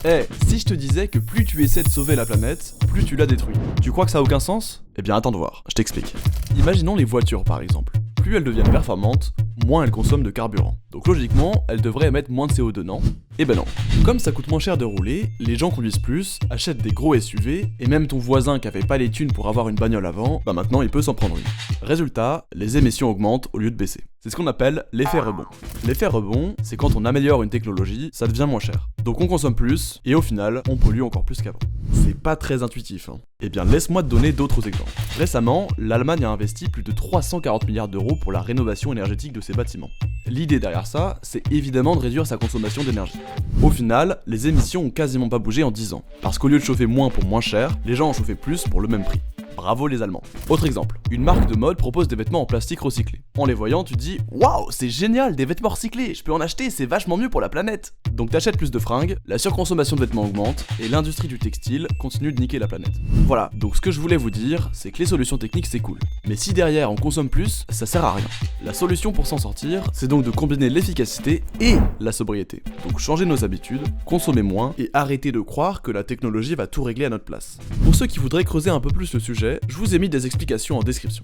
Si je te disais que plus tu essaies de sauver la planète, plus tu la détruis, tu crois que ça a aucun sens? Eh bien attends de voir, je t'explique. Imaginons les voitures par exemple. Plus elles deviennent performantes, moins elles consomment de carburant. Donc logiquement, elles devraient émettre moins de CO2, non? Eh ben non. Comme ça coûte moins cher de rouler, les gens conduisent plus, achètent des gros SUV, et même ton voisin qui avait pas les thunes pour avoir une bagnole avant, bah maintenant il peut s'en prendre une. Résultat, les émissions augmentent au lieu de baisser. C'est ce qu'on appelle l'effet rebond. L'effet rebond, c'est quand on améliore une technologie, ça devient moins cher. Donc on consomme plus, et au final, on pollue encore plus qu'avant. C'est pas très intuitif, hein. Eh bien laisse-moi te donner d'autres exemples. Récemment, l'Allemagne a investi plus de 340 milliards d'euros pour la rénovation énergétique de ses bâtiments. L'idée derrière ça, c'est évidemment de réduire sa consommation d'énergie. Au final, les émissions ont quasiment pas bougé en 10 ans, parce qu'au lieu de chauffer moins pour moins cher, les gens ont chauffé plus pour le même prix. Bravo les Allemands. Autre exemple, une marque de mode propose des vêtements en plastique recyclé. En les voyant, tu te dis « Waouh, c'est génial, des vêtements recyclés, je peux en acheter, c'est vachement mieux pour la planète !» Donc t'achètes plus de fringues, la surconsommation de vêtements augmente, et l'industrie du textile continue de niquer la planète. Voilà, donc ce que je voulais vous dire, c'est que les solutions techniques c'est cool. Mais si derrière on consomme plus, ça sert à rien. La solution pour s'en sortir, c'est donc de combiner l'efficacité et la sobriété. Donc changer nos habitudes, consommer moins, et arrêter de croire que la technologie va tout régler à notre place. Pour ceux qui voudraient creuser un peu plus le sujet, je vous ai mis des explications en description.